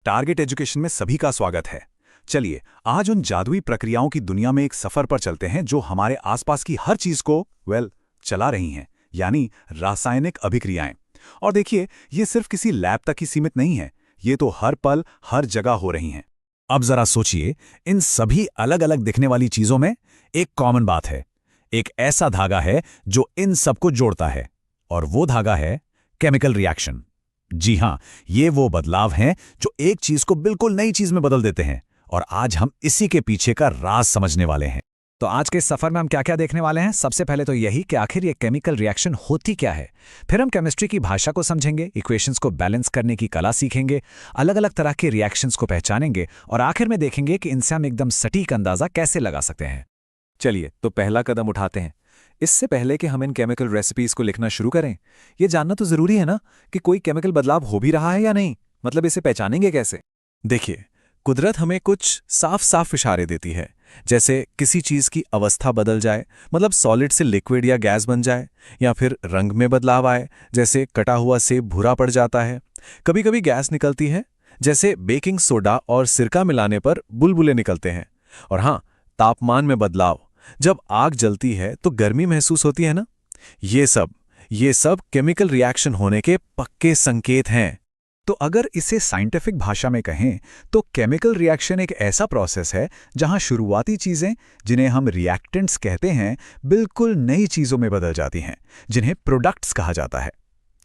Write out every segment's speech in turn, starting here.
Target education में सभी का स्वागत है। चलिए आज उन जादुई प्रक्रियाओं की दुनिया में एक सफर पर चलते हैं जो हमारे आसपास की हर चीज को चला रही हैं, यानी रासायनिक अभिक्रियाएं। और देखिए, ये सिर्फ किसी लैब तक ही सीमित नहीं है, ये तो हर पल हर जगह हो रही हैं। अब जरा सोचिए, इन सभी अलग अलग दिखने वाली चीजों में एक कॉमन बात है। एक ऐसा धागा है जो इन सबको जोड़ता है, और वो धागा है केमिकल रिएक्शन। जी हां, ये वो बदलाव हैं जो एक चीज को बिल्कुल नई चीज में बदल देते हैं, और आज हम इसी के पीछे का राज समझने वाले हैं। तो आज के इस सफर में हम क्या क्या देखने वाले हैं? सबसे पहले तो यही कि आखिर ये केमिकल रिएक्शन होती क्या है। फिर हम केमिस्ट्री की भाषा को समझेंगे, इक्वेशंस को बैलेंस करने की कला सीखेंगे, अलग अलग तरह के रिएक्शंस को पहचानेंगे, और आखिर में देखेंगे कि इनसे हम एकदम सटीक अंदाजा कैसे लगा सकते हैं। चलिए तो पहला कदम उठाते हैं। इससे पहले कि हम इन केमिकल रेसिपीज को लिखना शुरू करें, ये जानना तो जरूरी है ना कि कोई केमिकल बदलाव हो भी रहा है या नहीं। मतलब इसे पहचानेंगे कैसे? देखिए, कुदरत हमें कुछ साफ साफ इशारे देती है, जैसे किसी चीज की अवस्था बदल जाए, मतलब सॉलिड से लिक्विड या गैस बन जाए, या फिर रंग में बदलाव आए, जैसे कटा हुआ सेब भूरा पड़ जाता है। कभी कभी गैस निकलती है, जैसे बेकिंग सोडा और सिरका मिलाने पर बुलबुले निकलते हैं। और हाँ, तापमान में बदलाव, जब आग जलती है तो गर्मी महसूस होती है ना। ये सब केमिकल रिएक्शन होने के पक्के संकेत हैं। तो अगर इसे साइंटिफिक भाषा में कहें तो केमिकल रिएक्शन एक ऐसा प्रोसेस है जहां शुरुआती चीजें, जिन्हें हम रिएक्टेंट्स कहते हैं, बिल्कुल नई चीजों में बदल जाती हैं, जिन्हें प्रोडक्ट्स कहा जाता है।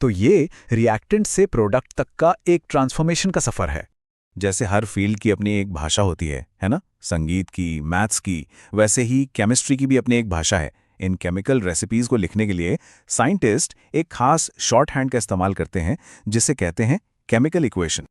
तो ये रिएक्टेंट से प्रोडक्ट तक का एक ट्रांसफॉर्मेशन का सफर है। जैसे हर फील्ड की अपनी एक भाषा होती है ना? संगीत की, मैथ्स की, वैसे ही केमिस्ट्री की भी अपनी एक भाषा है। इन केमिकल रेसिपीज को लिखने के लिए साइंटिस्ट एक खास शॉर्ट हैंड का इस्तेमाल करते हैं, जिसे कहते हैं केमिकल इक्वेशन।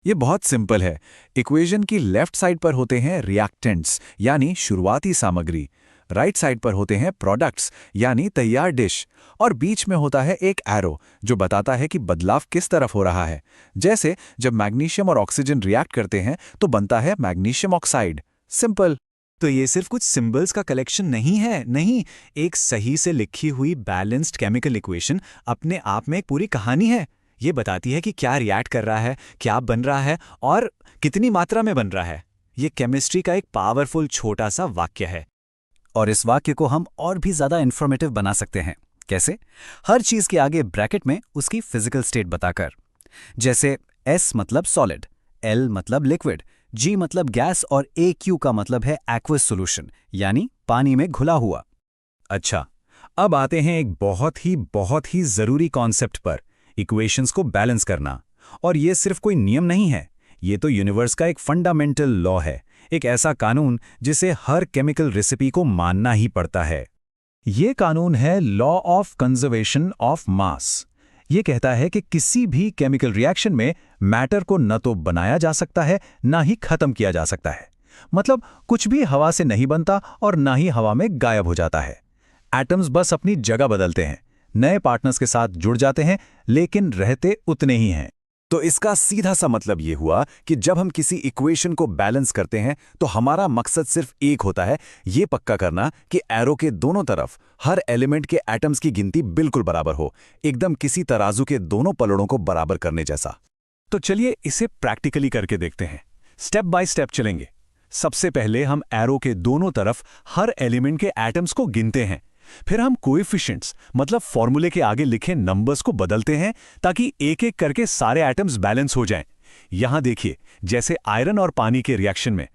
ये बहुत सिंपल है। इक्वेशन की लेफ्ट साइड पर होते हैं रिएक्टेंट्स, यानी शुरुआती सामग्री, राइट साइड पर होते हैं प्रोडक्ट्स, यानी तैयार डिश, और बीच में होता है एक एरो जो बताता है कि बदलाव किस तरफ हो रहा है। जैसे जब मैग्नीशियम और ऑक्सीजन रिएक्ट करते हैं तो बनता है मैग्नीशियम ऑक्साइड। सिंपल। तो ये सिर्फ कुछ सिंबल्स का कलेक्शन नहीं है, नहीं, एक सही से लिखी हुई बैलेंस्ड केमिकल इक्वेशन अपने आप में एक पूरी कहानी है। ये बताती है कि क्या रिएक्ट कर रहा है, क्या बन रहा है, और कितनी मात्रा में बन रहा है। ये केमिस्ट्री का एक पावरफुल छोटा सा वाक्य है। और इस वाक्य को हम और भी ज्यादा इंफॉर्मेटिव बना सकते हैं। कैसे? हर चीज के आगे ब्रैकेट में उसकी फिजिकल स्टेट बताकर। जैसे S मतलब सॉलिड, L मतलब लिक्विड, G मतलब गैस, और AQ का मतलब है एक्वस सॉल्यूशन, यानी पानी में घुला हुआ। अच्छा, अब आते हैं एक बहुत ही जरूरी कॉन्सेप्ट पर, इक्वेशंस को बैलेंस करना। और ये सिर्फ कोई नियम नहीं है, ये तो यूनिवर्स का एक फंडामेंटल लॉ है, एक ऐसा कानून जिसे हर केमिकल रेसिपी को मानना ही पड़ता है। ये कानून है law of conservation of mass. ये कहता है कि किसी भी केमिकल रिएक्शन में मैटर को न तो बनाया जा सकता है, ना ही खत्म किया जा सकता है। मतलब कुछ भी हवा से नहीं बनता और ना ही हवा में गायब हो जाता है। एटम्स बस अपनी जगह बदलते हैं, नए पार्टनर्स के साथ जुड़ जाते हैं, लेकिन रहते उतने ही हैं। तो इसका सीधा सा मतलब ये हुआ कि जब हम किसी इक्वेशन को बैलेंस करते हैं तो हमारा मकसद सिर्फ एक होता है, ये पक्का करना कि एरो के दोनों तरफ हर एलिमेंट के एटम्स की गिनती बिल्कुल बराबर हो, एकदम किसी तराजू के दोनों पलड़ों को बराबर करने जैसा। तो चलिए इसे प्रैक्टिकली करके देखते हैं, स्टेप बाय स्टेप चलेंगे। सबसे पहले हम एरो के दोनों तरफ हर एलिमेंट के एटम्स को गिनते हैं। फिर हम कोएफिशिएंट्स, मतलब फॉर्मूले के आगे लिखे नंबर्स को बदलते हैं ताकि एक एक करके सारे एटम्स बैलेंस हो जाएं। यहां देखिए, जैसे आयरन और पानी के रिएक्शन में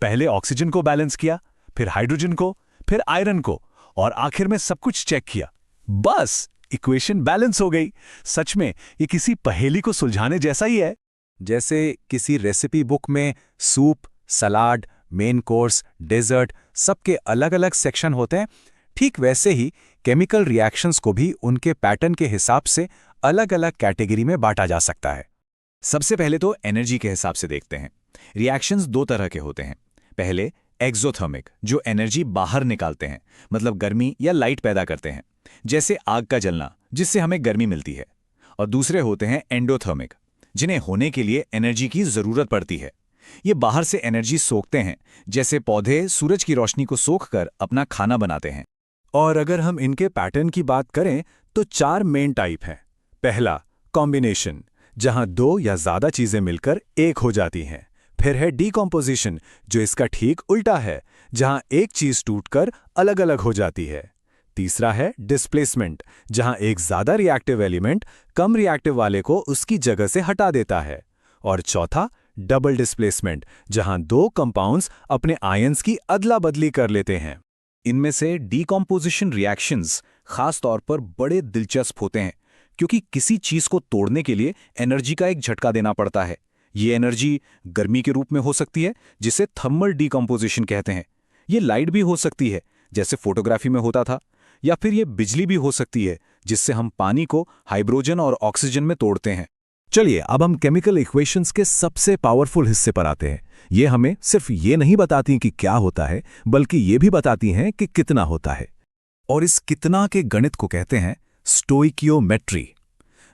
पहले ऑक्सीजन को बैलेंस किया, फिर हाइड्रोजन को, फिर आयरन को, और आखिर में सब कुछ चेक किया। बस इक्वेशन बैलेंस हो गई। सच में ये किसी पहेली को सुलझाने जैसा ही है। जैसे किसी रेसिपी बुक में सूप, सलाद, मेन कोर्स, डेजर्ट, सबके अलग अलग सेक्शन होते हैं, ठीक वैसे ही केमिकल रिएक्शंस को भी उनके पैटर्न के हिसाब से अलग अलग कैटेगरी में बांटा जा सकता है। सबसे पहले तो एनर्जी के हिसाब से देखते हैं। रिएक्शंस दो तरह के होते हैं। पहले एक्सोथर्मिक, जो एनर्जी बाहर निकालते हैं, मतलब गर्मी या लाइट पैदा करते हैं, जैसे आग का जलना, जिससे हमें गर्मी मिलती है। और दूसरे होते हैं एंडोथर्मिक, जिन्हें होने के लिए एनर्जी की जरूरत पड़ती है। ये बाहर से एनर्जी सोखते हैं, जैसे पौधे सूरज की रोशनी को सोखकर अपना खाना बनाते हैं। और अगर हम इनके पैटर्न की बात करें तो 4 मेन टाइप हैं। पहला कॉम्बिनेशन, जहां दो या ज्यादा चीजें मिलकर एक हो जाती हैं। फिर है डीकॉम्पोजिशन, जो इसका ठीक उल्टा है, जहां एक चीज टूटकर अलग अलग हो जाती है। तीसरा है डिस्प्लेसमेंट, जहां एक ज्यादा रिएक्टिव एलिमेंट कम रिएक्टिव वाले को उसकी जगह से हटा देता है। और चौथा डबल डिस्प्लेसमेंट, जहां दो कंपाउंड्स अपने आयंस की अदला बदली कर लेते हैं। इनमें से डीकॉम्पोजिशन रिएक्शंस खास तौर पर बड़े दिलचस्प होते हैं, क्योंकि किसी चीज को तोड़ने के लिए एनर्जी का एक झटका देना पड़ता है। ये एनर्जी गर्मी के रूप में हो सकती है, जिसे थर्मल डीकॉम्पोजिशन कहते हैं। ये लाइट भी हो सकती है, जैसे फोटोग्राफी में होता था, या फिर ये बिजली भी हो सकती है, जिससे हम पानी को हाइड्रोजन और ऑक्सीजन में तोड़ते हैं। चलिए अब हम केमिकल इक्वेशंस के सबसे पावरफुल हिस्से पर आते हैं। ये हमें सिर्फ ये नहीं बताती कि क्या होता है, बल्कि ये भी बताती हैं कि कितना होता है। और इस कितना के गणित को कहते हैं स्टोइकियोमेट्री।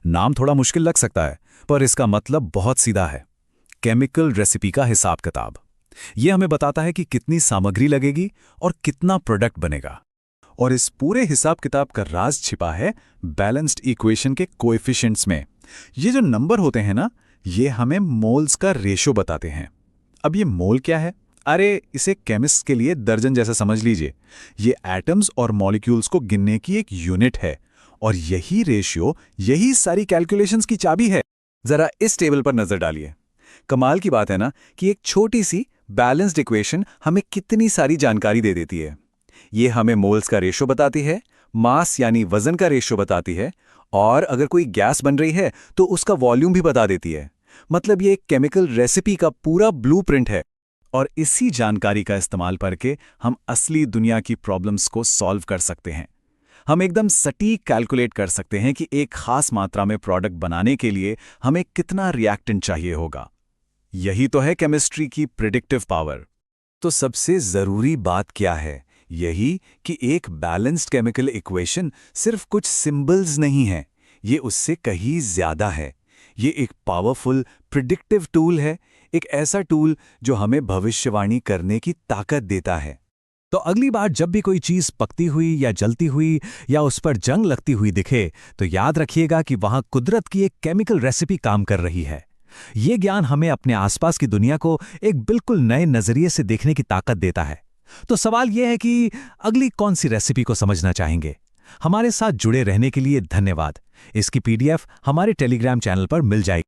नाम थोड़ा मुश्किल लग सकता है, पर इसका मतलब बहुत सीधा है। केमिकल रेसिपी का हिसाब किताब। ये हमें बताता है कि कितनी सामग्री लगेगी और कितना प्रोडक्ट बनेगा। और इस पूरे हिसाब किताब का राज छिपा है बैलेंस्ड इक्वेशन के कोएफिशिएंट्स में। ये जो नंबर होते हैं ना, ये हमें मोल्स का रेशो बताते हैं। अब ये मोल क्या है? अरे इसे केमिस्ट के लिए दर्जन जैसा समझ लीजिए। ये एटम्स और मॉलिक्यूल्स को गिनने की एक यूनिट है, और यही रेशियो, यही सारी कैलकुलेशंस की चाबी है। जरा इस टेबल पर नजर डालिए। कमाल की बात है ना कि एक छोटी सी बैलेंस्ड इक्वेशन हमें कितनी सारी जानकारी दे देती है। ये हमें मोल्स का रेशो बताती है, मास यानी वजन का रेशो बताती है, और अगर कोई गैस बन रही है तो उसका वॉल्यूम भी बता देती है। मतलब ये एक केमिकल रेसिपी का पूरा ब्लूप्रिंट है। और इसी जानकारी का इस्तेमाल करके हम असली दुनिया की प्रॉब्लम्स को सॉल्व कर सकते हैं। हम एकदम सटीक कैलकुलेट कर सकते हैं कि एक खास मात्रा में प्रोडक्ट बनाने के लिए हमें कितना रिएक्टेंट चाहिए होगा। यही तो है केमिस्ट्री की प्रिडिक्टिव पावर। तो सबसे जरूरी बात क्या है? यही कि एक बैलेंस्ड केमिकल इक्वेशन सिर्फ कुछ सिंबल्स नहीं है, ये उससे कहीं ज्यादा है। ये एक पावरफुल प्रिडिक्टिव टूल है, एक ऐसा टूल जो हमें भविष्यवाणी करने की ताकत देता है। तो अगली बार जब भी कोई चीज पकती हुई या जलती हुई या उस पर जंग लगती हुई दिखे, तो याद रखिएगा कि वहां कुदरत की एक केमिकल रेसिपी काम कर रही है। ये ज्ञान हमें अपने आसपास की दुनिया को एक बिल्कुल नए नजरिए से देखने की ताकत देता है। तो सवाल यह है कि अगली कौन सी रेसिपी को समझना चाहेंगे? हमारे साथ जुड़े रहने के लिए धन्यवाद। इसकी पीडीएफ हमारे टेलीग्राम चैनल पर मिल जाएगी।